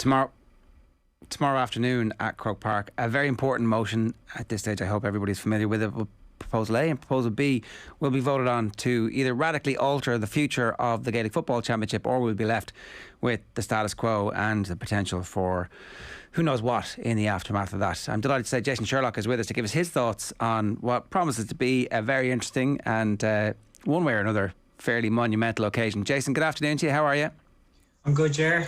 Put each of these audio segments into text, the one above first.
tomorrow afternoon at Croke Park. A very important motion at this stage. I hope everybody's familiar with it. Proposal A and Proposal B will be voted on to either radically alter the future of the Gaelic Football Championship, or will be left with the status quo and the potential for who knows what in the aftermath of that. I'm delighted to say Jason Sherlock is with us to give us his thoughts on what promises to be a very interesting and one way or another fairly monumental occasion. Jason, good afternoon to you. How are you? I'm good, Ger.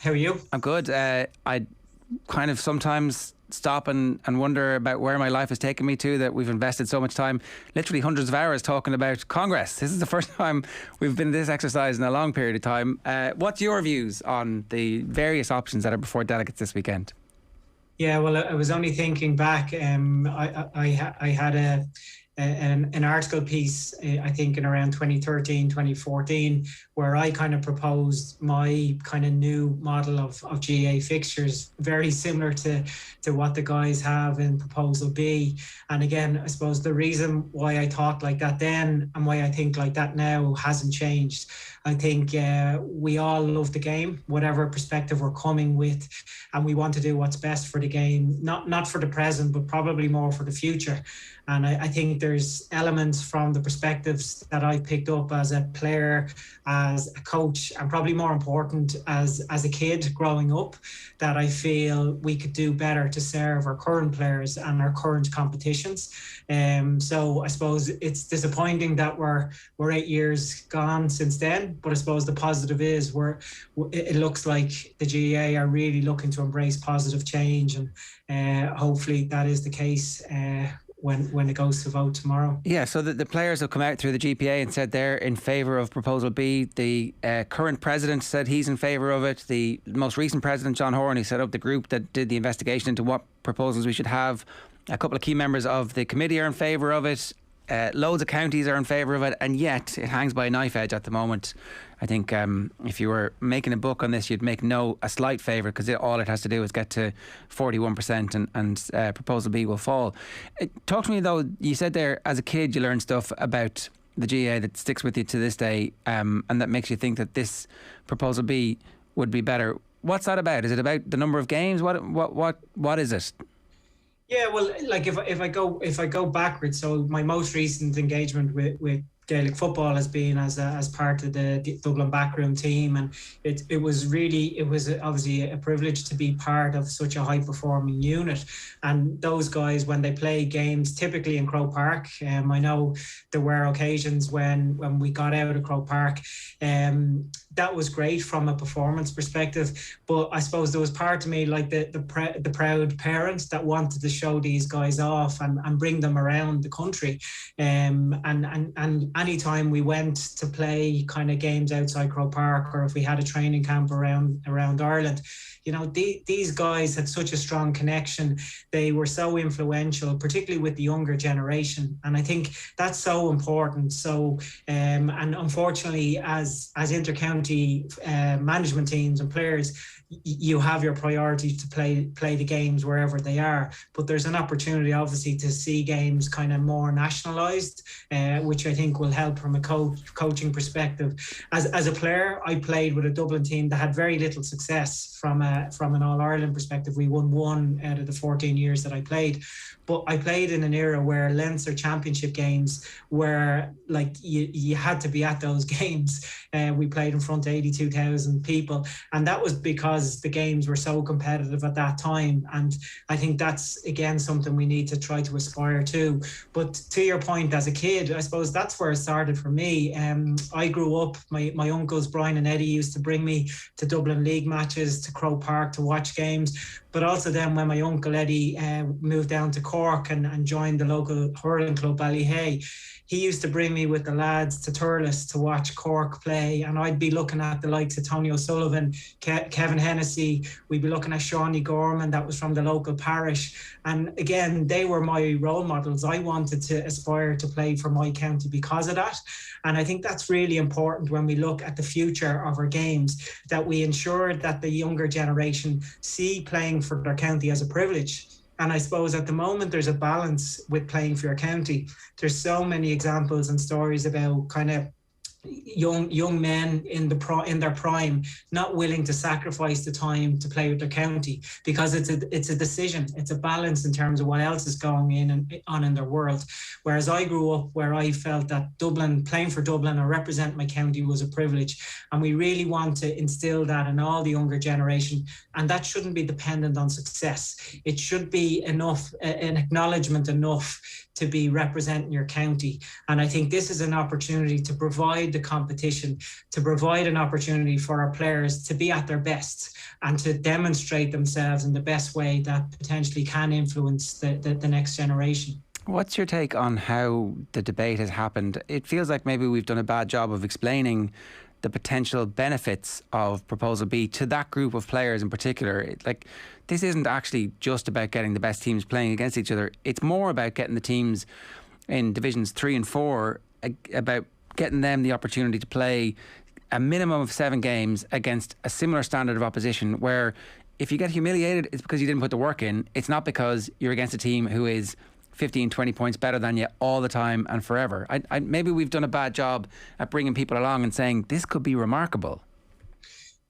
How are you? I'm good. I kind of sometimes stop and wonder about where my life has taken me to, that we've invested so much time, literally hundreds of hours, talking about Congress. This is the first time we've been in this exercise in a long period of time. What's your views on the various options that are before delegates this weekend? Yeah, well, I was only thinking back. I had an article piece, I think in around 2013, 2014, where I kind of proposed my kind of new model of GAA fixtures, very similar to what the guys have in Proposal B. And again, I suppose the reason why I thought like that then and why I think like that now hasn't changed. I think we all love the game, whatever perspective we're coming with, and we want to do what's best for the game, not for the present, but probably more for the future. And I think there's elements from the perspectives that I picked up as a player, as a coach, and probably more important as a kid growing up, that I feel we could do better to serve our current players and our current competitions. So I suppose it's disappointing that we're 8 years gone since then, but I suppose the positive is it looks like the GAA are really looking to embrace positive change, and hopefully that is the case when it goes to vote tomorrow. Yeah, so the players have come out through the GPA and said they're in favour of Proposal B. The current president said he's in favour of it. The most recent president, John Horan, who set up the group that did the investigation into what proposals we should have. A couple of key members of the committee are in favour of it. Loads of counties are in favour of it, and yet it hangs by a knife edge at the moment. I think if you were making a book on this, you'd make a slight favour, because all it has to do is get to 41% and Proposal B will fall. Talk to me though, you said there as a kid you learned stuff about the GAA that sticks with you to this day, and that makes you think that this Proposal B would be better. What's that about? Is it about the number of games? What is it? Yeah, well, like if I go backwards, so my most recent engagement with Gaelic football has been as part of the Dublin backroom team, and it was obviously a privilege to be part of such a high performing unit. And those guys, when they play games typically in Croke Park, I know there were occasions when we got out of Croke Park, that was great from a performance perspective, but I suppose there was part of me like the proud parents that wanted to show these guys off and bring them around the country, and anytime we went to play kind of games outside Croke Park, or if we had a training camp around Ireland, you know, these guys had such a strong connection. They were so influential, particularly with the younger generation, and I think that's so important. So and unfortunately, as intercounty management teams and players, you have your priority to play the games wherever they are, but there's an opportunity obviously to see games kind of more nationalised, which I think will help from a coaching perspective. As a player, I played with a Dublin team that had very little success from an All-Ireland perspective. We won one out of the 14 years that I played, but I played in an era where Leinster Championship games were like you had to be at those games. We played in front of 82,000 people, and that was because the games were so competitive at that time. And I think that's again something we need to try to aspire to. But to your point, as a kid, I suppose that's where it started for me. I grew up, my uncles Brian and Eddie used to bring me to Dublin League matches, to Croke Park to watch games. But also then when my uncle Eddie moved down to Cork and joined the local hurling club Ballyhay, he used to bring me with the lads to Turles to watch Cork play, and I'd be looking at the likes of Tony O'Sullivan, Kevin Hennessy. We'd be looking at Shawnee Gorman, that was from the local parish, and again they were my role models. I wanted to aspire to play for my county because of that, and I think that's really important when we look at the future of our games, that we ensure that the younger generation see playing for their county as a privilege. And I suppose at the moment there's a balance with playing for your county. There's so many examples and stories about kind of young men in their prime not willing to sacrifice the time to play with their county, because it's a decision, it's a balance in terms of what else is going on in their world. Whereas I grew up where I felt that Dublin, playing for Dublin or represent my county, was a privilege, and we really want to instill that in all the younger generation. And that shouldn't be dependent on success. It should be enough, an acknowledgement enough to be representing your county. And I think this is an opportunity to provide the competition, to provide an opportunity for our players to be at their best and to demonstrate themselves in the best way that potentially can influence the next generation. What's your take on how the debate has happened? It feels like maybe we've done a bad job of explaining the potential benefits of Proposal B to that group of players in particular. Like, this isn't actually just about getting the best teams playing against each other. It's more about getting the teams in Divisions 3 and 4, about getting them the opportunity to play a minimum of 7 games against a similar standard of opposition, where if you get humiliated, it's because you didn't put the work in. It's not because you're against a team who is 15, 20 points better than you all the time and forever. Maybe we've done a bad job at bringing people along and saying this could be remarkable.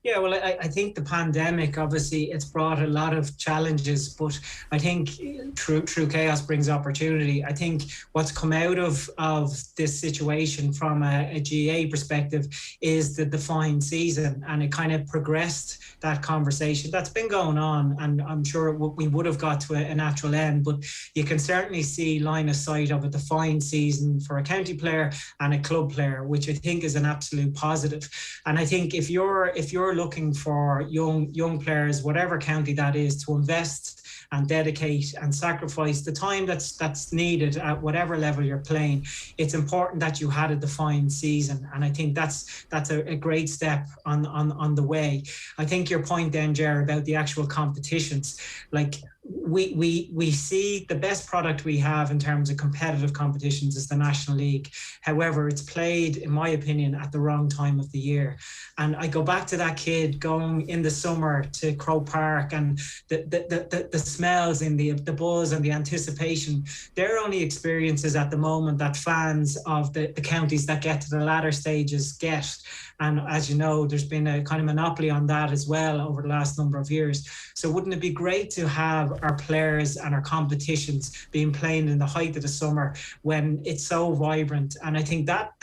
Yeah, well, I think the pandemic, obviously, it's brought a lot of challenges, but I think true chaos brings opportunity. I think what's come out of this situation from a GA perspective is the defined season, and it kind of progressed that conversation that's been going on, and I'm sure we would have got to a natural end, but you can certainly see line of sight of a defined season for a county player and a club player, which I think is an absolute positive. And I think if you're looking for young players, whatever county that is, to invest and dedicate and sacrifice the time that's needed at whatever level you're playing, it's important that you had a defined season. And I think that's a great step on the way. I think your point then, Ger, about the actual competitions, like we see the best product we have in terms of competitive competitions is the National League. However, it's played, in my opinion, at the wrong time of the year. And I go back to that kid going in the summer to Croke Park, and the smells and the buzz and the anticipation. They're only experiences at the moment that fans of the counties that get to the latter stages get. And as you know, there's been a kind of monopoly on that as well over the last number of years. So wouldn't it be great to have our players and our competitions being played in the height of the summer when it's so vibrant? And I think that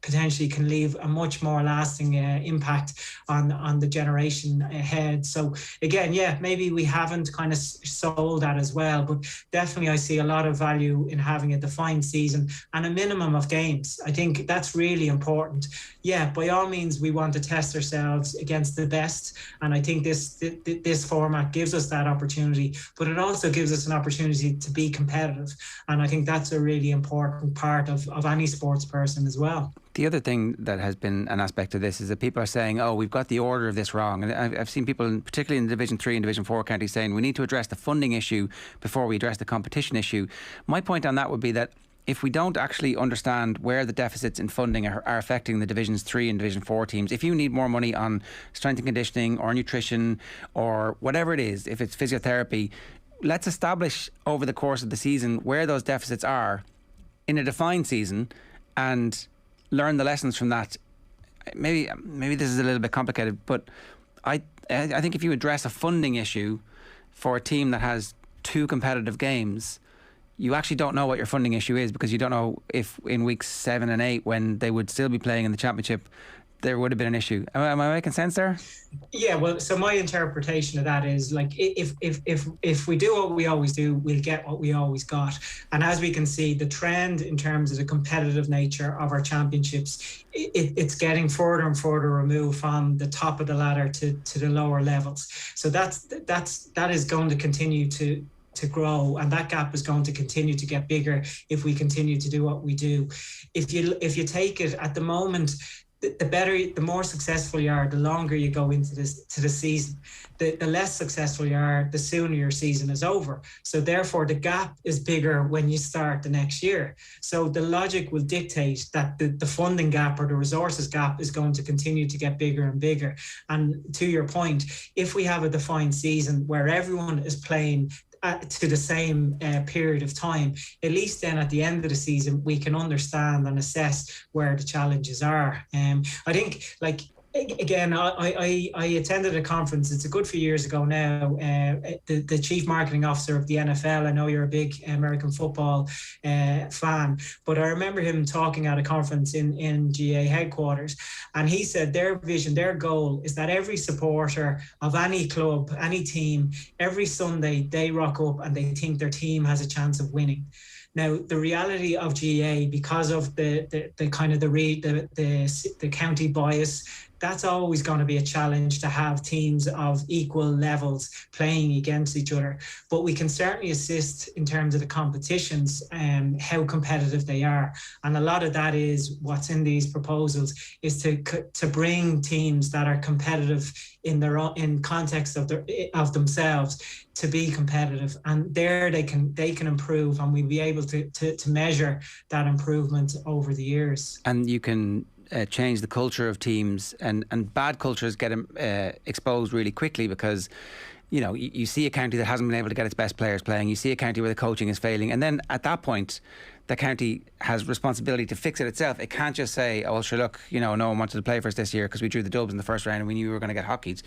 potentially can leave a much more lasting impact on the generation ahead. So again, yeah, maybe we haven't kind of sold that as well, but definitely I see a lot of value in having a defined season and a minimum of games. I think that's really important. Yeah, by all means, we want to test ourselves against the best, and I think this format gives us that opportunity, but it also gives us an opportunity to be competitive, and I think that's a really important part of any sports person as well. The other thing that has been an aspect of this is that people are saying, oh, we've got the order of this wrong. And I've seen people, particularly in Division 3 and Division 4 counties, saying we need to address the funding issue before we address the competition issue. My point on that would be that if we don't actually understand where the deficits in funding are affecting the Divisions 3 and Division 4 teams, if you need more money on strength and conditioning or nutrition or whatever it is, if it's physiotherapy, let's establish over the course of the season where those deficits are in a defined season and learn the lessons from that. Maybe this is a little bit complicated, but I think if you address a funding issue for a team that has 2 competitive games, you actually don't know what your funding issue is, because you don't know if in weeks 7 and 8, when they would still be playing in the championship, there would have been an issue. Am I making sense there? Yeah, well, so my interpretation of that is, like, if we do what we always do, we'll get what we always got. And as we can see, the trend in terms of the competitive nature of our championships, it's getting further and further removed from the top of the ladder to the lower levels. So that is going to continue to grow, and that gap is going to continue to get bigger if we continue to do what we do. If you take it at the moment, the more successful you are, the longer you go into the season. The less successful you are, the sooner your season is over. So therefore, the gap is bigger when you start the next year. So the logic will dictate that the funding gap or the resources gap is going to continue to get bigger and bigger. And to your point, if we have a defined season where everyone is playing to the same period of time, at least then at the end of the season, we can understand and assess where the challenges are. I think, like, again, I attended a conference. It's a good few years ago now. The chief marketing officer of the NFL. I know you're a big American football fan, but I remember him talking at a conference in GA headquarters, and he said their vision, their goal is that every supporter of any club, any team, every Sunday they rock up and they think their team has a chance of winning. Now, the reality of GA, because of the kind of the county bias, that's always going to be a challenge to have teams of equal levels playing against each other. But we can certainly assist in terms of the competitions and how competitive they are. And a lot of that is what's in these proposals, is to bring teams that are competitive in context of themselves to be competitive, and there they can improve, and we'll be able to measure that improvement over the years. And you can change the culture of teams, and bad cultures get exposed really quickly, because you see a county that hasn't been able to get its best players playing, you see a county where the coaching is failing, and then at that point the county has responsibility to fix it itself. It can't just say, oh well, sure, look, no one wanted to play for us this year because we drew the Dubs in the first round and we knew we were going to get hockeyed.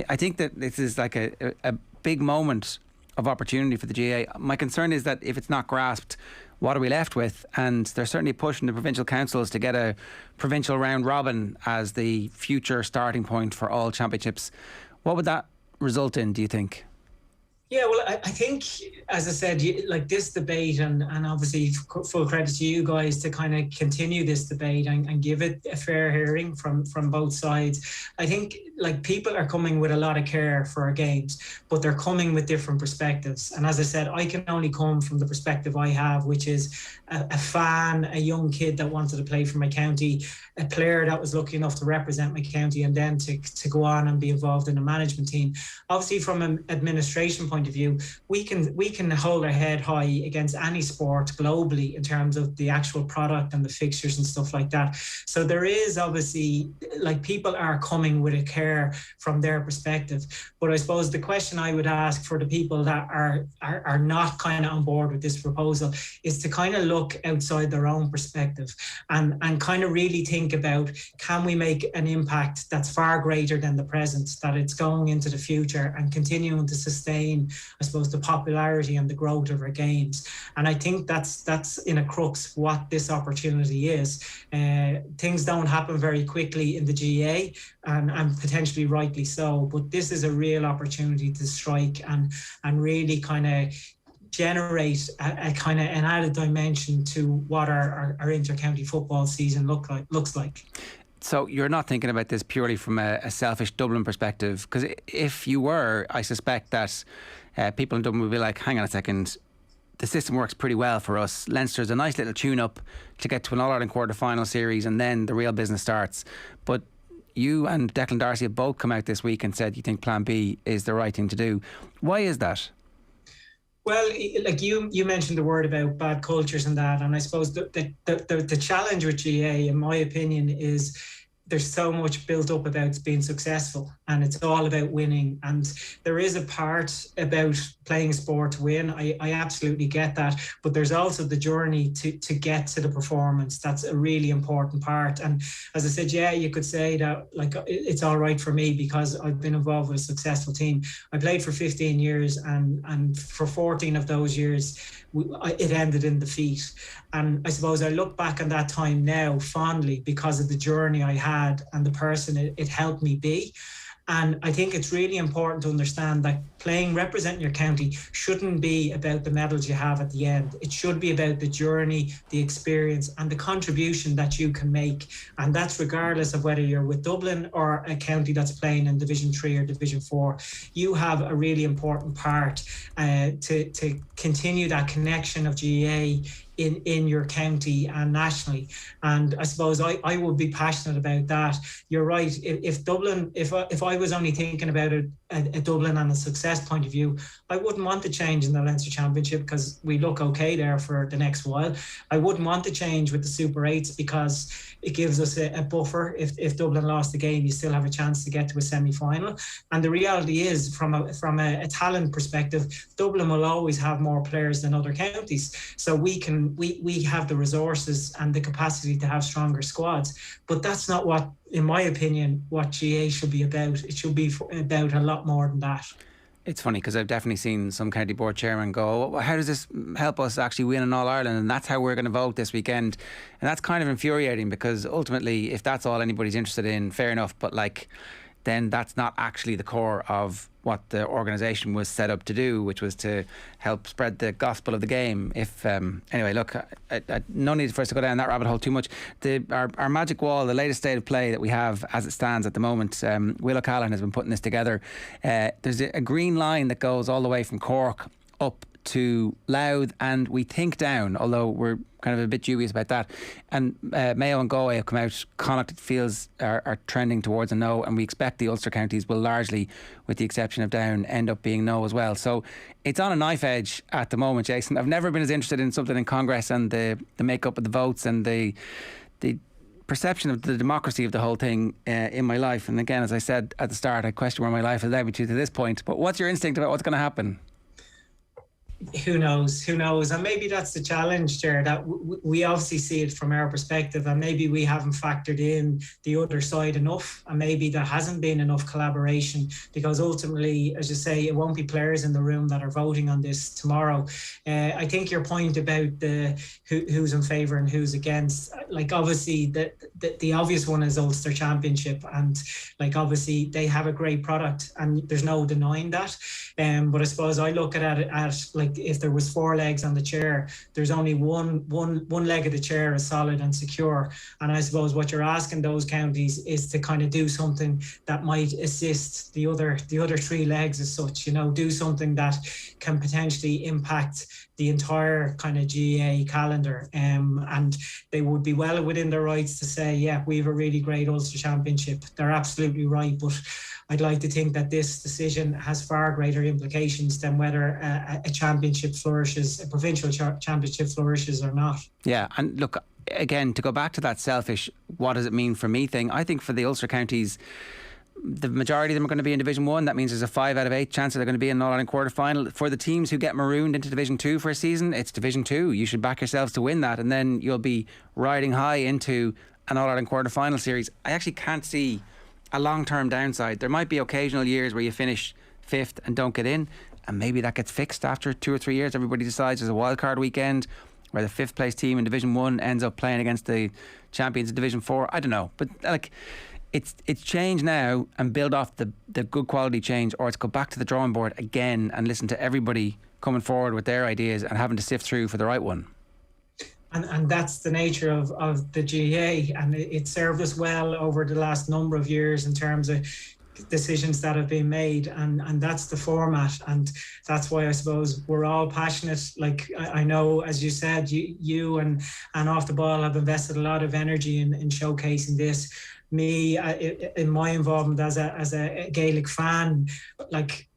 I think that this is like a big moment of opportunity for the GA. My concern is that if it's not grasped, what are we left with? And there's certainly a push in the provincial councils to get a provincial round robin as the future starting point for all championships. What would that result in, do you think? Yeah, well, I think, as I said, like this debate, and obviously full credit to you guys to kind of continue this debate and give it a fair hearing from both sides. I think, like, people are coming with a lot of care for our games, but they're coming with different perspectives. And as I said, I can only come from the perspective I have, which is a fan, a young kid that wanted to play for my county, a player that was lucky enough to represent my county, and then to go on and be involved in a management team. Obviously, from an administration point of view, we can hold our head high against any sport globally in terms of the actual product and the fixtures and stuff like that. So there is obviously, like, people are coming with a care from their perspective. But I suppose the question I would ask for the people that are not kind of on board with this proposal is to kind of look outside their own perspective and kind of really think about, can we make an impact that's far greater than the present, that it's going into the future and continuing to sustain, I suppose, the popularity and the growth of our games. And I think that's in a crux what this opportunity is. Things don't happen very quickly in the GA, and potentially rightly so, but this is a real opportunity to strike and really kind of generate a kind of an added dimension to what our inter-county football season looks like. So you're not thinking about this purely from a selfish Dublin perspective, because if you were, I suspect that people in Dublin would be like, hang on a second, the system works pretty well for us. Leinster's a nice little tune-up to get to an All-Ireland quarter-final series, and then the real business starts. But you and Declan Darcy have both come out this week and said you think Plan B is the right thing to do. Why is that? Well, like you mentioned the word about bad cultures and that, and I suppose the challenge with GA, in my opinion, is there's so much built up about being successful, and it's all about winning. And there is a part about playing sport to win. I absolutely get that. But there's also the journey to get to the performance. That's a really important part. And as I said, yeah, you could say that, like, it's all right for me because I've been involved with a successful team. I played for 15 years and for 14 of those years, it ended in defeat. And I suppose I look back on that time now fondly because of the journey I had and the person it helped me be. And I think it's really important to understand that representing your county shouldn't be about the medals you have at the end. It should be about the journey, the experience, and the contribution that you can make. And that's regardless of whether you're with Dublin or a county that's playing in Division 3 or Division 4. You have a really important part to continue that connection of GAA in your county and nationally. And I suppose I would be passionate about that. You're right. If Dublin, if I was only thinking about a Dublin and a success West point of view, I wouldn't want the change in the Leinster Championship because we look okay there for the next while. I wouldn't want the change with the Super 8s because it gives us a buffer. If Dublin lost the game, you still have a chance to get to a semi-final. And the reality is, from a talent perspective, Dublin will always have more players than other counties. So we have the resources and the capacity to have stronger squads. But that's not what, in my opinion, what GA should be about. It should be about a lot more than that. It's funny because I've definitely seen some county board chairman go, well, how does this help us actually win in All-Ireland? And that's how we're going to vote this weekend. And that's kind of infuriating because ultimately, if that's all anybody's interested in, fair enough. But then that's not actually the core of what the organisation was set up to do, which was to help spread the gospel of the game. Anyway, look, no need for us to go down that rabbit hole too much. Our magic wall, the latest state of play that we have as it stands at the moment, Will O'Callaghan has been putting this together. There's a green line that goes all the way from Cork up to Louth and we think down, although we're kind of a bit dubious about that. And Mayo and Galway have come out. Connacht feels are trending towards a no, and we expect the Ulster counties will largely, with the exception of Down, end up being no as well. So it's on a knife edge at the moment, Jason. I've never been as interested in something in Congress and the makeup of the votes and the perception of the democracy of the whole thing in my life. And again, as I said at the start, I question where my life has led me to this point. But what's your instinct about what's going to happen? Who knows? And maybe that's the challenge, Ger, that we obviously see it from our perspective, and maybe we haven't factored in the other side enough, and maybe there hasn't been enough collaboration, because ultimately, as you say, it won't be players in the room that are voting on this tomorrow. I think your point about who's in favour and who's against, obviously the obvious one is Ulster Championship, and obviously they have a great product and there's no denying that. But I suppose I look at it as if there was 4 legs on the chair, there's only one leg of the chair is solid and secure. And I suppose what you're asking those counties is to kind of do something that might assist the other 3 legs as such, do something that can potentially impact the entire kind of GAA calendar. And they would be well within their rights to say, yeah, we have a really great Ulster Championship. They're absolutely right. But I'd like to think that this decision has far greater implications than whether a championship flourishes, a provincial championship flourishes or not. Yeah, and look, again, to go back to that selfish, what does it mean for me thing, I think for the Ulster counties, the majority of them are going to be in Division 1. That means there's a 5 out of 8 chance that they're going to be in an All-Ireland quarter-final. For the teams who get marooned into Division 2 for a season, it's Division 2. You should back yourselves to win that, and then you'll be riding high into an All-Ireland quarter-final series. I actually can't see a long-term downside. There might be occasional years where you finish 5th and don't get in, and maybe that gets fixed after 2 or 3 years. Everybody decides there's a wildcard weekend where the 5th place team in Division 1 ends up playing against the champions in Division 4. I don't know, but it's change now and build off the good quality change, or it's go back to the drawing board again and listen to everybody coming forward with their ideas and having to sift through for the right one. And that's the nature of the GAA, and it served us well over the last number of years in terms of decisions that have been made, and that's the format, and that's why I suppose we're all passionate. I know, as you said, you and Off the Ball have invested a lot of energy in showcasing this. Me, in my involvement as a Gaelic fan,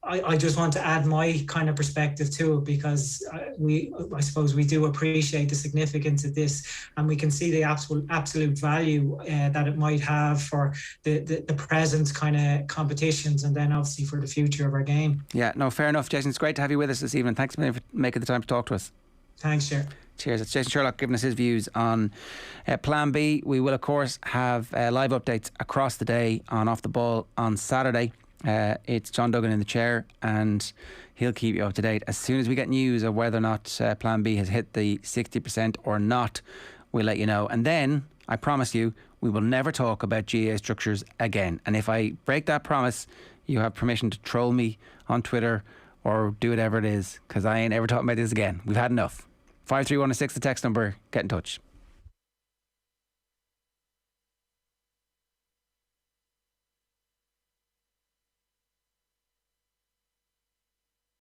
I just want to add my kind of perspective to it, because I suppose we do appreciate the significance of this, and we can see the absolute value that it might have for the present kind of competitions, and then obviously for the future of our game. Yeah, no, fair enough, Jason. It's great to have you with us this evening. Thanks a million for making the time to talk to us. Thanks, Ger. Cheers. It's Jason Sherlock giving us his views on Plan B. We will, of course, have live updates across the day on Off the Ball on Saturday. It's John Duggan in the chair, and he'll keep you up to date. As soon as we get news of whether or not Plan B has hit the 60% or not, we'll let you know. And then, I promise you, we will never talk about GAA structures again. And if I break that promise, you have permission to troll me on Twitter or do whatever it is, because I ain't ever talking about this again. We've had enough. 53106, the text number. Get in touch.